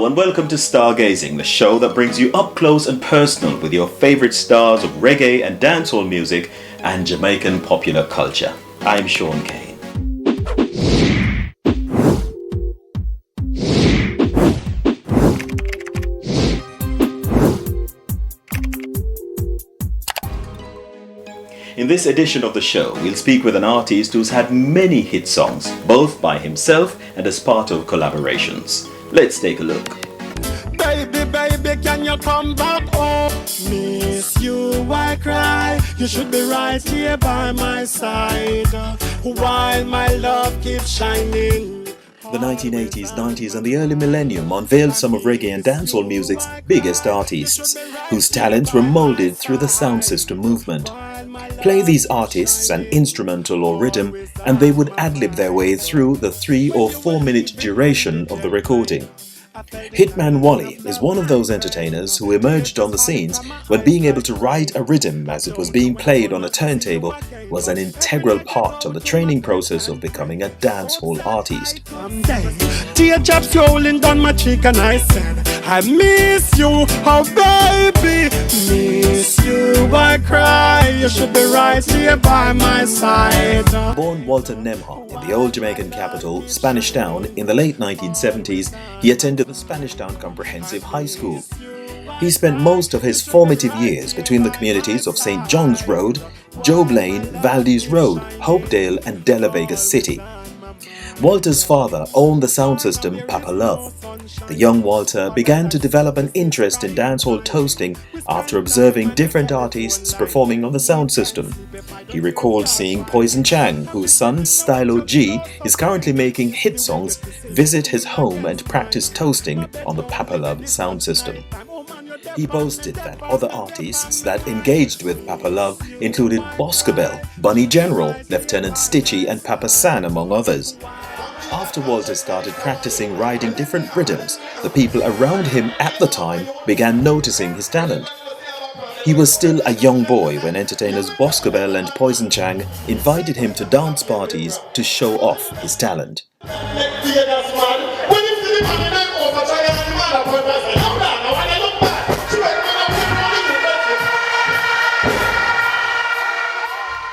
Hello and welcome to Stargazing, the show that brings you up close and personal with your favourite stars of reggae and dancehall music and Jamaican popular culture. I'm Shaun Cain. In this edition of the show, we'll speak with an artist who's had many hit songs, both by himself and as part of collaborations. Let's take a look. Baby, baby, can you come back home? Miss you, I cry. You should be right here by my side while my love keeps shining. The 1980s, 90s and the early millennium unveiled some of reggae and dancehall music's biggest artists, whose talents were moulded through the sound system movement. Play these artists an instrumental or riddim and they would ad-lib their way through the 3 or 4 minute duration of the recording. Hitman Walle is one of those entertainers who emerged on the scenes when being able to ride a riddim as it was being played on a turntable was an integral part of the training process of becoming a dancehall artiste. Teardrops rolling down my cheek and I said, I miss you, oh baby, miss you, I cry, you should be right here by my side. Born Walter Nembhard in the old Jamaican capital, Spanish Town, in the late 1970s, he attended the Spanish Town Comprehensive High School. He spent most of his formative years between the communities of St. John's Road, Job Lane, Valdez Road, Hopedale and Vega City. Walter's father owned the sound system Papa Love. The young Walter began to develop an interest in dancehall toasting after observing different artists performing on the sound system. He recalled seeing Poison Chang, whose son Stylo G is currently making hit songs, visit his home and practice toasting on the Papa Love sound system. He boasted that other artists that engaged with Papa Love included Boscobel, Bunny General, Lieutenant Stitchy and Papa San, among others. After Walter started practicing riding different riddims, the people around him at the time began noticing his talent. He was still a young boy when entertainers Boscobel and Poison Chang invited him to dance parties to show off his talent.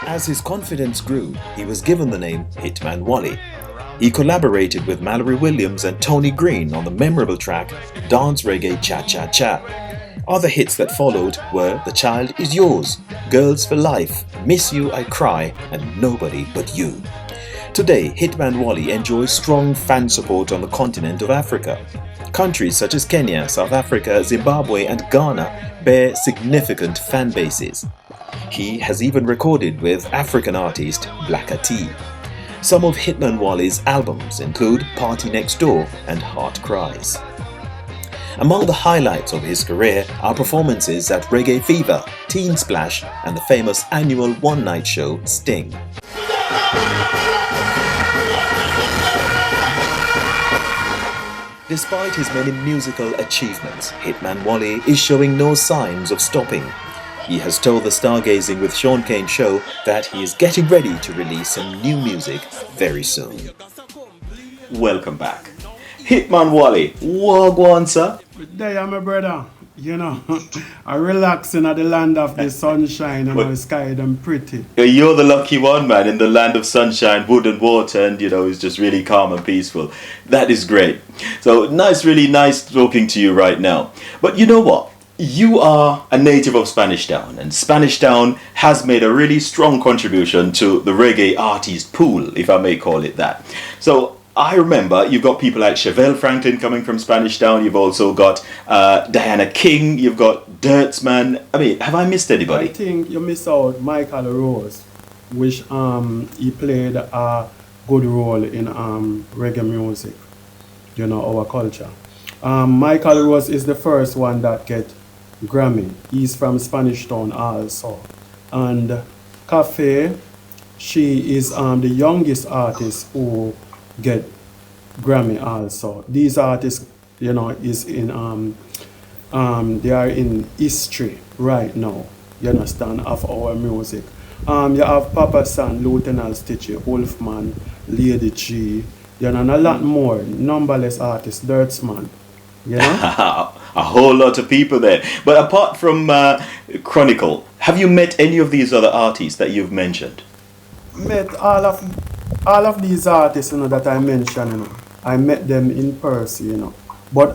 As his confidence grew, he was given the name Hitman Wally. He collaborated with Mallory Williams and Tony Green on the memorable track Dance Reggae Cha Cha Cha. Other hits that followed were The Child Is Yours, Girls for Life, Miss You I Cry and Nobody But You. Today, Hitman Wally enjoys strong fan support on the continent of Africa. Countries such as Kenya, South Africa, Zimbabwe and Ghana bear significant fan bases. He has even recorded with African artist Black T. Some of Hitman Walle's albums include Party Next Door and Heart Cries. Among the highlights of his career are performances at Reggae Fever, Teen Splash and the famous annual one-night show Sting. Despite his many musical achievements, Hitman Walle is showing no signs of stopping. He has told the Stargazing with Shaun Cain show that he is getting ready to release some new music very soon. Welcome back. Hitman Walle, wagwan sir. Good day, my brother. You know, I'm relaxing at the land of the sunshine and the sky them pretty. You're the lucky one, man, in the land of sunshine, wood and water, and it's just really calm and peaceful. That is great. So really nice talking to you right now. But you know what? You are a native of Spanish Town, and Spanish Town has made a really strong contribution to the reggae artist pool, if I may call it that. So I remember you've got people like Chevelle Franklin coming from Spanish Town, you've also got Diana King, you've got Dirtsman. I mean, have I missed anybody? I think you missed out Michael Rose, which he played a good role in reggae music, our culture. Michael Rose is the first one that get Grammy. He's from Spanish Town also. And Cafe, she is the youngest artist who get Grammy also. These artists, is in they are in history right now, you understand, of our music. You have Papa San, Lieutenant Stitchy, Wolfman, Lady G, and a lot more, numberless artists, Dirtsman, you know. A whole lot of people there. But apart from Chronicle, have you met any of these other artists that you've mentioned? Met all of these artists, that I mentioned, I met them in person, But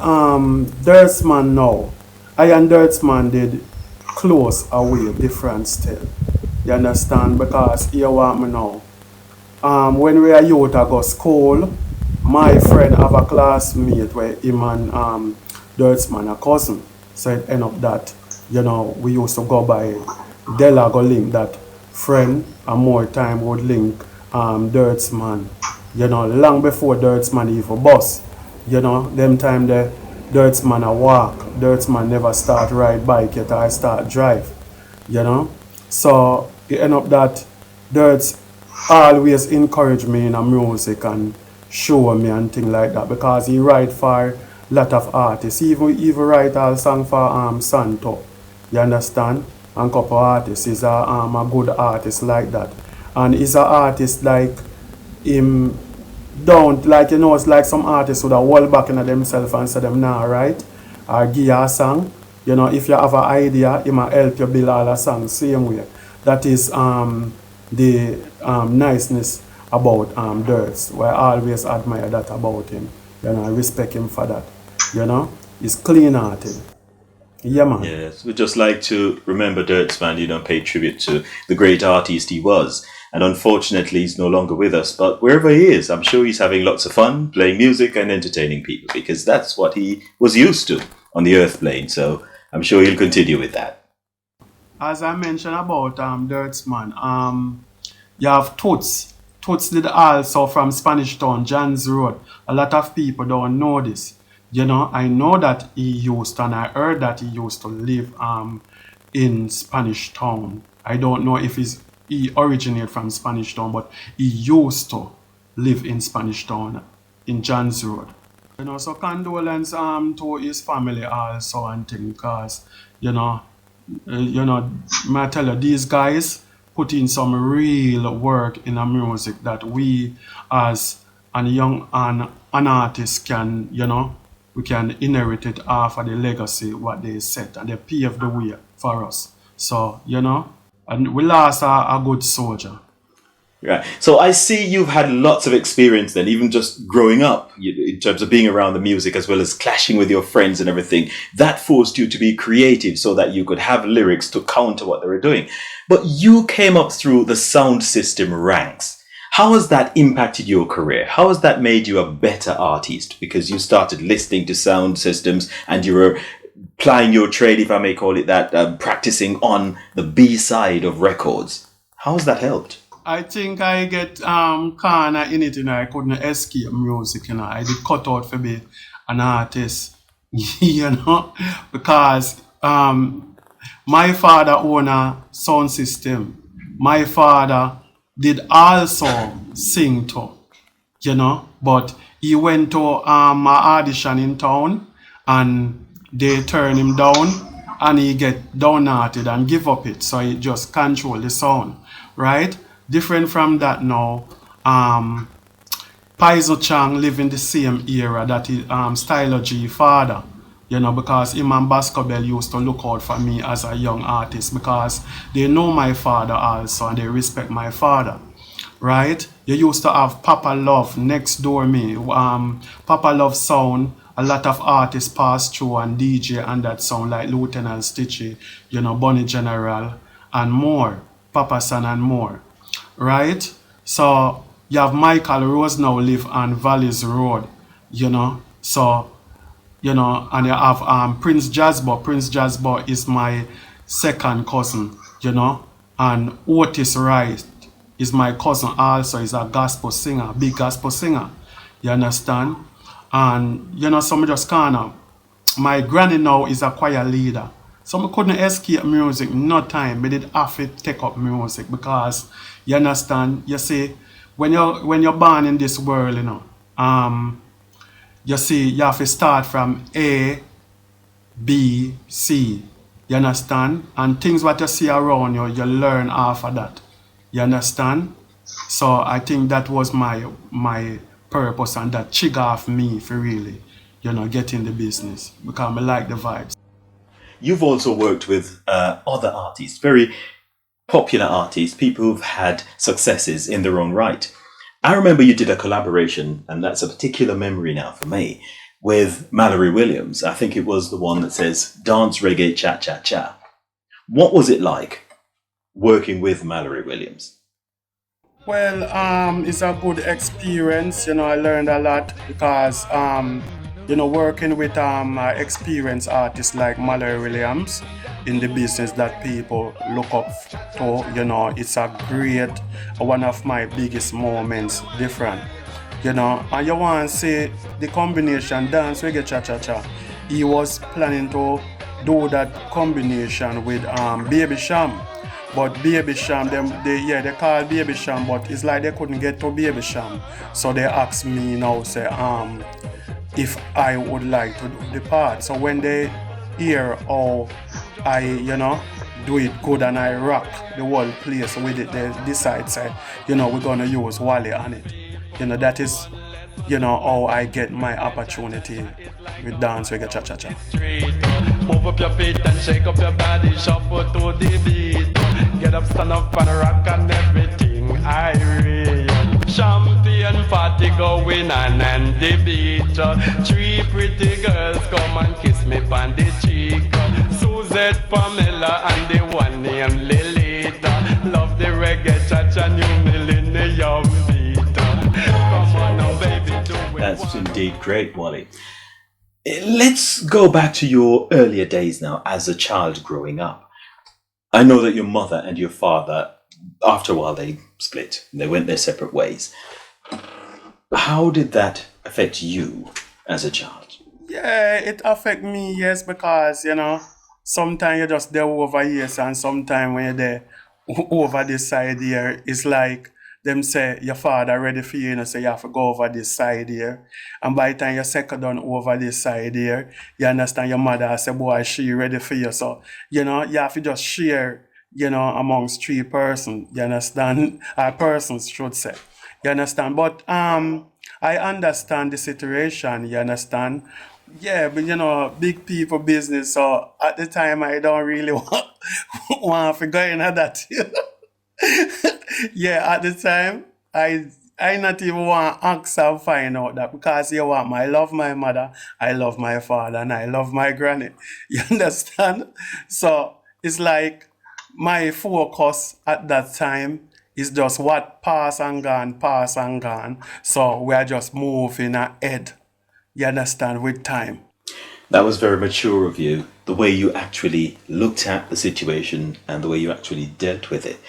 Dirtsman now, I and Dirtsman did close away different still. You understand? Because here what me now. When we are youth I go school, my friend have a classmate where him and Dirtsman a cousin. So it end up that, we used to go by Della go link that friend and more time would link Dirtsman. Long before Dirtsman even bus. Them time the Dirtsman a walk. Dirtsman never start ride bike yet I start drive. So it end up that Dirts always encourage me in a music and show me and thing like that because he write for lot of artists. He even write a song for Santo. You understand? And couple artists. He's a good artist like that. And he's an artist like him don't like it's like some artists would have hold back in themselves and say them nah right or give you a song. If you have an idea, it might help you build all a song same way. That is the niceness about Dirts. Where I always admire that about him. I respect him for that. He's clean hearted. Yeah, man. Yes, we'd just like to remember Dirtsman, pay tribute to the great artist he was. And unfortunately, he's no longer with us. But wherever he is, I'm sure he's having lots of fun playing music and entertaining people because that's what he was used to on the earth plane. So I'm sure he'll continue with that. As I mentioned about Dirtsman, you have Toots. Toots did also from Spanish Town, John's Road. A lot of people don't know this. I know that he used and I heard that he used to live in Spanish Town. I don't know if he originated from Spanish Town, but he used to live in Spanish Town in John's Road. So condolence to his family also and things because may I tell you, these guys put in some real work in the music that we as an artist can, we can inherit it off of the legacy what they set and they paved the way for us. So, and we lost a good soldier. Right. So I see you've had lots of experience then, even just growing up, in terms of being around the music as well as clashing with your friends and everything. That forced you to be creative so that you could have lyrics to counter what they were doing. But you came up through the sound system ranks. How has that impacted your career? How has that made you a better artist? Because you started listening to sound systems and you were plying your trade, if I may call it that, practicing on the B side of records. How has that helped? I think I get corner in it, I couldn't escape music, I did cut out for be an artist, because my father owned a sound system. My father did also sing too, but he went to an audition in town and they turned him down and he get downhearted and give up it, so he just control the sound, right? Different from that now, Paizo Chang live in the same era that is Stylo G father, because him and Bascobel used to look out for me as a young artist because they know my father also and they respect my father, right? You used to have Papa Love next door me, Papa Love sound, a lot of artists pass through and DJ and that sound like Lieutenant Stitchy, Bunny General and more, Papa San and more. Right? So you have Michael Rose now live on Valdez Road, So, and you have Prince Jazzbo. Prince Jazzbo is my second cousin, and Otis Wright is my cousin also, is a gospel singer, big gospel singer. You understand? And some just my granny now is a choir leader. So I couldn't escape music, no time. But did have to take up music because you understand, you see, when you're born in this world, you see, you have to start from A, B, C. You understand? And things what you see around you, you learn after that. You understand? So I think that was my purpose and that trigger of me for really, get in the business because I like the vibes. You've also worked with other artists, very popular artists, people who've had successes in their own right. I remember you did a collaboration, and that's a particular memory now for me, with Mallory Williams. I think it was the one that says, "Dance Reggae Cha Cha Cha." What was it like working with Mallory Williams? Well, it's a good experience. I learned a lot because, working with experienced artists like Mallory Williams in the business that people look up to, it's a great, one of my biggest moments, different. And you want to see the combination dance reggae cha cha cha. He was planning to do that combination with Baby Sham. But Baby Sham, they call Baby Sham, but it's like they couldn't get to Baby Sham. So they asked me now, say, if I would like to do the part. So when they hear how I, do it good and I rock the whole place with it, they decide, say, we're gonna use Wally on it. That is, how I get my opportunity with dance reggae cha cha cha. Move up your feet and shake up your body, shuffle to the beat. Get up, stand up and rock and everything I read. Champion party going on and the beat. Three pretty girls come and kiss me on the cheek. Suzette, Pamela and the one named Lilita. Love the reggae cha-cha new millennium beat. Come on now baby, do it. That's indeed great, Wally. Let's go back to your earlier days now as a child growing up. I know that your mother and your father, after a while, they split. They went their separate ways. How did that affect you as a child? Yeah, it affect me, yes, because, sometimes you're just there over here, and sometimes when you're there over this side here, it's like them say your father ready for you, so you have to go over this side here. And by the time you're second done over this side here, you understand your mother say, boy, she ready for you. So, you have to just share, amongst three persons, you understand? Persons should say. You understand? But I understand the situation, you understand? Yeah, but big people business, so at the time I don't really want to go into that. Yeah, at the time, I not even want to ask and find out that because I love my mother, I love my father, and I love my granny. You understand? So it's like my focus at that time is just what pass and gone. So we are just moving ahead. You understand, with time. That was very mature of you, the way you actually looked at the situation and the way you actually dealt with it.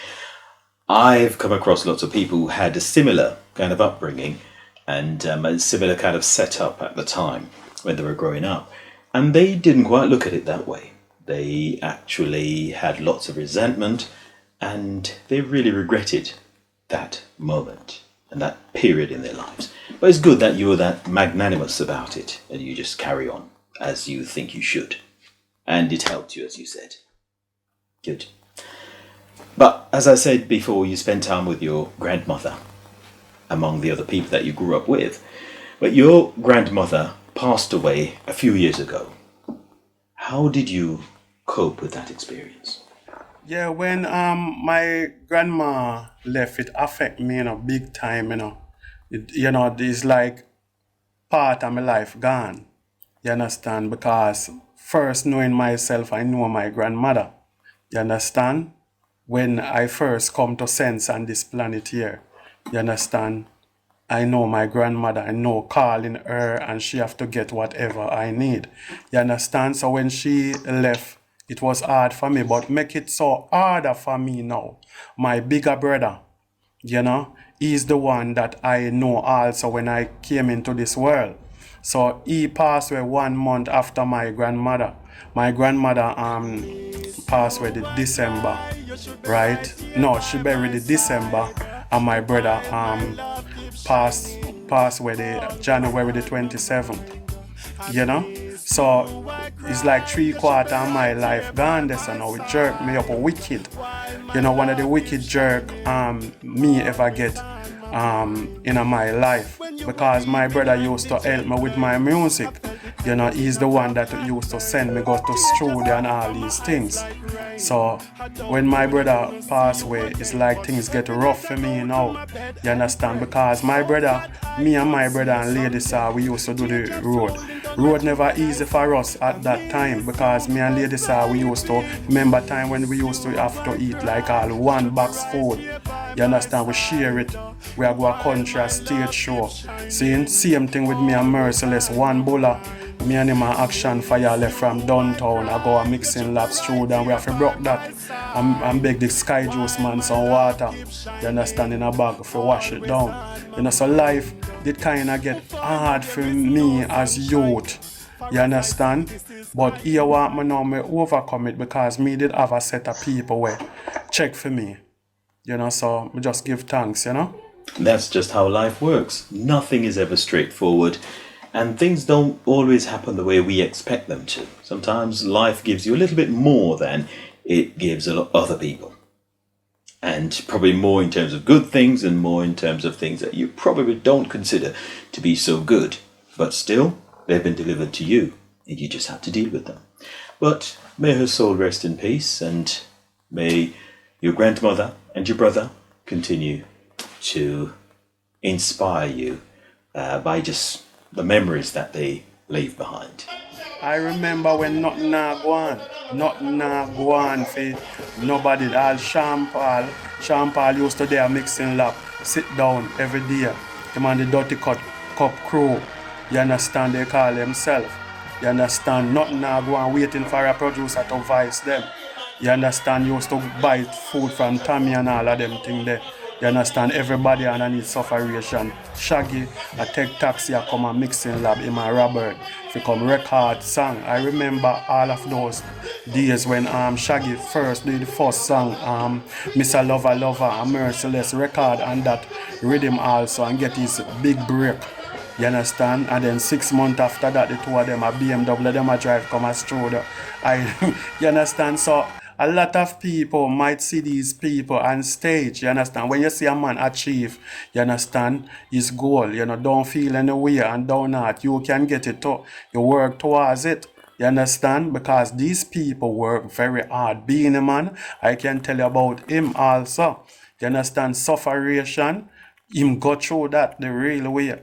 I've come across lots of people who had a similar kind of upbringing and a similar kind of setup at the time when they were growing up. And they didn't quite look at it that way. They actually had lots of resentment and they really regretted that moment and that period in their lives. But it's good that you're that magnanimous about it and you just carry on as you think you should. And it helped you, as you said. Good. But as I said before, you spent time with your grandmother among the other people that you grew up with. But your grandmother passed away a few years ago. How did you cope with that experience? Yeah, when my grandma left, it affect me, big time, it's like part of my life gone. You understand? Because first knowing myself, I know my grandmother. You understand? When I first come to sense on this planet here, you understand? I know my grandmother, I know calling her and she have to get whatever I need. You understand? So when she left, it was hard for me, but make it so harder for me now. My bigger brother, he's the one that I know also when I came into this world. So he passed away 1 month after my grandmother. My grandmother passed away the December, right? No, she buried the December, and my brother passed away the January the 27th. So it's like 3/4 of my life gone there, so now it jerked me up a wicked. One of the wicked jerk me ever get in my life, because my brother used to help me with my music. You know, he's the one that used to send me go to studio and all these things. So when my brother passed away, it's like things get rough for me now. You understand? Because my brother, me and my brother and Lady Saw, we used to do the road. Road never easy for us at that time because me and Lady Saw, we used to remember time when we used to have to eat like all one box food. You understand? We share it. We are going to country a stage show. See, same thing with me and Merciless, one buller. Me and him are action fire left from downtown. I go a mixing lab studio and we have to broke that. And beg the Sky Juice man some water. You understand, in a bag for wash it down. You know, so life did kind of get hard for me as youth. You understand? But here what me now, me overcome it because me did have a set of people where check for me. You know, so me just give thanks, you know? That's just how life works. Nothing is ever straightforward. And things don't always happen the way we expect them to. Sometimes life gives you a little bit more than it gives a lot of other people. And probably more in terms of good things and more in terms of things that you probably don't consider to be so good. But still, they've been delivered to you and you just have to deal with them. But may her soul rest in peace and may your grandmother and your brother continue to inspire you by just the memories that they leave behind. I remember when nothing go on for nobody. All Shaun Paul used to there mixing lab, sit down every day. Him and the dirty cup crew. You understand, they call themselves. You understand, nothing go on waiting for a producer to voice them. You understand, used to buy food from Tommy and all of them things there. You understand, everybody underneath sufferation. Shaggy, I take taxi, I come and mixing lab in my Robert. If you come record song, I remember all of those days when Shaggy first did the first song, Mr. Lover Lover, a Merciless record, and that riddim also and get his big break. You understand? And then 6 months after that, the two of them, a BMW, them a drive come as studio. You understand? So a lot of people might see these people on stage, you understand? When you see a man achieve, you understand, his goal, you know, don't feel any way and don't not. You can get it too. You work towards it, you understand? Because these people work very hard. Being a man, I can tell you about him also. You understand? Sufferation, him go through that the real way.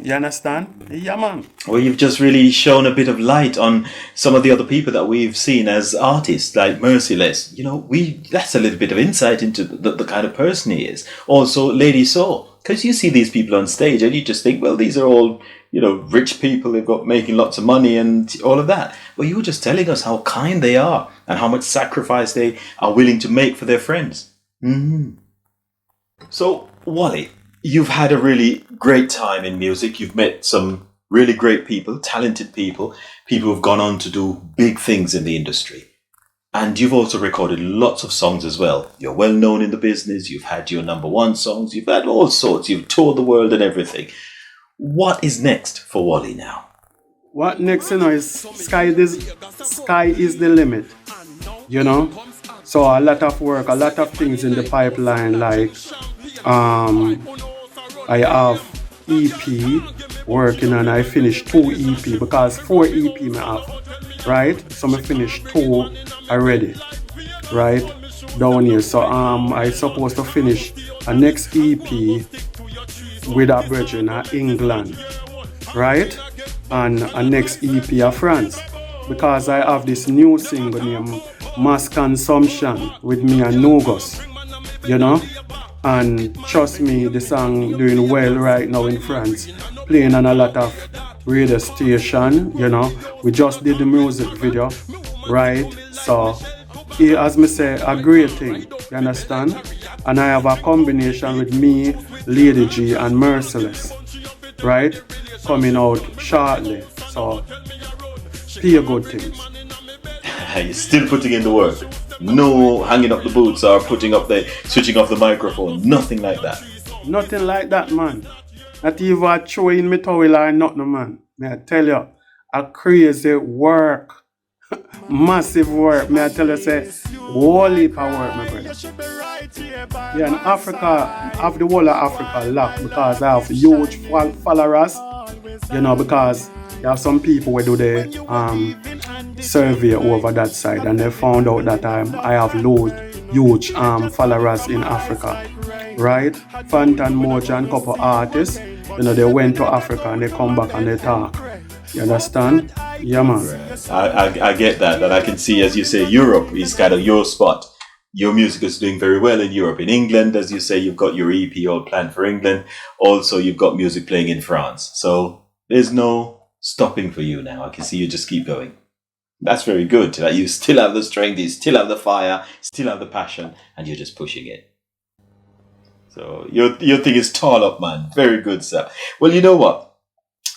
You understand? Yeah, man. Well, you've just really shown a bit of light on some of the other people that we've seen as artists, like Merciless. You know, that's a little bit of insight into the kind of person he is. Also, Lady Saw, because you see these people on stage and you just think, well, these are all, you know, rich people. They've got making lots of money and all of that. Well, you were just telling us how kind they are and how much sacrifice they are willing to make for their friends. Mm-hmm. So, Wally, you've had a really great time in music. You've met some really great people, talented people, people who've gone on to do big things in the industry. And you've also recorded lots of songs as well. You're well known in the business. You've had your #1 songs. You've had all sorts. You've toured the world and everything. What is next for Wally now? What next, you know, is sky is the limit, you know. So a lot of work, a lot of things in the pipeline, like I have EP working and I finished 2 EP because 4 EP me have, right? So I finished 2 already, right? Down here. So I supposed to finish a next EP with a brethren in England, right? And a next EP of France. Because I have this new single named Mass Consumption with me and Nogos, you know? And trust me, the song doing well right now in France, playing on a lot of radio station, you know. We just did the music video, right? So, as me say, a great thing, you understand? And I have a combination with me, Lady G and Merciless, right? Coming out shortly, so pay good things. You're still putting in the work. No hanging up the boots or switching off the microphone. Nothing like that. Nothing like that, man. Not even throwing me towel or nothing, man. May I tell you, a crazy work. Massive work. May I tell you, say, whole heap of work, my brother. Yeah, in Africa, half the whole of Africa locked because I have huge followers. You know, because You have some people who do the survey over that side, and they found out that I have huge followers in Africa, right? Fantan Moja and couple artists, they went to Africa and they come back and they talk. You understand? Yeah, man. I get that, and I can see, as you say, Europe is kind of your spot. Your music is doing very well in Europe. In England, as you say, you've got your EP all planned for England. Also, you've got music playing in France. So there's no stopping for you now. I can see you just keep going. That's very good. That you still have the strength, you still have the fire, still have the passion, and you're just pushing it. So your thing is tall up, man. Very good, sir. Well, you know what?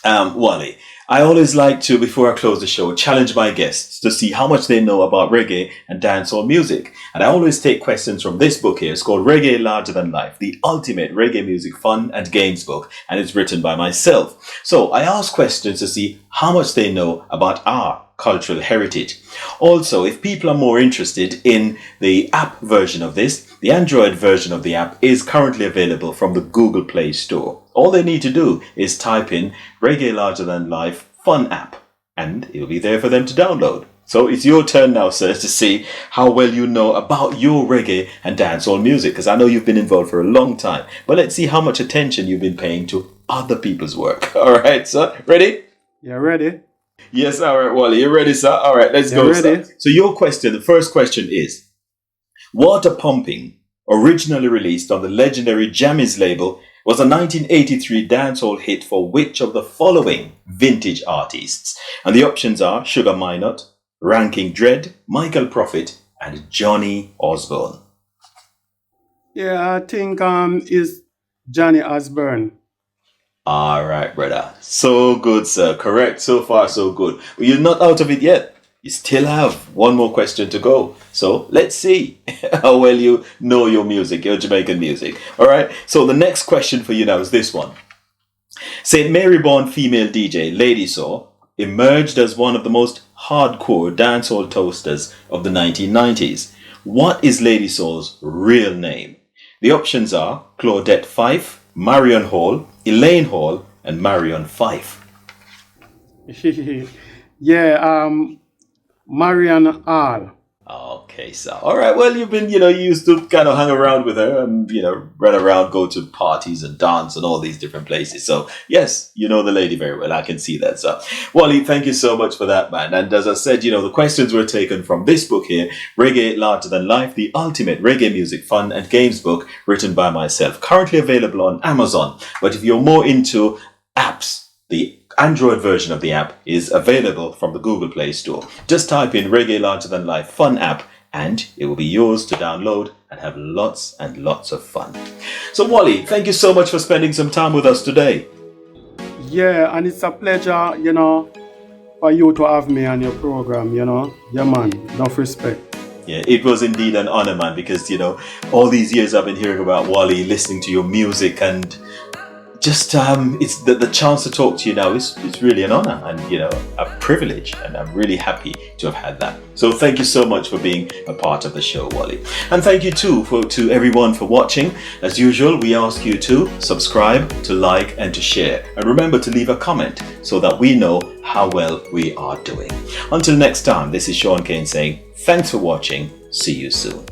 Wally, I always like to, before I close the show, challenge my guests to see how much they know about reggae and dancehall music. And I always take questions from this book here. It's called Reggae Larger Than Life, the ultimate reggae music fun and games book. And it's written by myself. So I ask questions to see how much they know about our cultural heritage. Also, if people are more interested in the app version of this, the Android version of the app is currently available from the Google Play Store. All they need to do is type in Reggae Larger Than Life Fun App, and it'll be there for them to download. So it's your turn now, sir, to see how well you know about your reggae and dancehall music, because I know you've been involved for a long time. But let's see how much attention you've been paying to other people's work. All right, sir. Ready? Yeah, ready. Yes, all right, Wally. You ready, sir? All right, let's go, ready. Sir. So your question, the first question is, Water Pumping, originally released on the legendary Jammies label, was a 1983 dancehall hit for which of the following vintage artists? And the options are Sugar Minott, Ranking Dread, Michael Prophet, and Johnny Osborne. Yeah, I think is Johnny Osborne. All right, brother. So good, sir. Correct. So far, so good. But you're not out of it yet. You still have one more question to go. So let's see how well you know your music, your Jamaican music. All right. So the next question for you now is this one. St. Mary-born female DJ Lady Saw emerged as one of the most hardcore dancehall toasters of the 1990s. What is Lady Saw's real name? The options are Claudette Fife, Marion Hall, Elaine Hall, and Marion Fife. Yeah, Marion Hall. Okay, so all right. Well, you've been, you used to kind of hang around with her and, run around, go to parties and dance and all these different places. So yes, you know the lady very well. I can see that. So, Wally, thank you so much for that, man. And as I said, the questions were taken from this book here, Reggae Larger Than Life, the ultimate reggae music fun and games book, written by myself, currently available on Amazon. But if you're more into apps, the Android version of the app is available from the Google Play Store. Just type in Reggae Larger Than Life Fun App and it will be yours to download and have lots and lots of fun. So Wally, thank you so much for spending some time with us today. Yeah, and it's a pleasure, for you to have me on your program, Yeah, man, enough respect. Yeah, it was indeed an honor, man, because, all these years I've been hearing about Wally, listening to your music, and just it's the chance to talk to you now is really an honor and a privilege, and I'm really happy to have had that. So thank you so much for being a part of the show, Wally, and thank you too to everyone for watching. As usual, we ask you to subscribe, to like, and to share, and remember to leave a comment so that we know how well we are doing. Until next time, this is Shaun Cain saying thanks for watching. See you soon.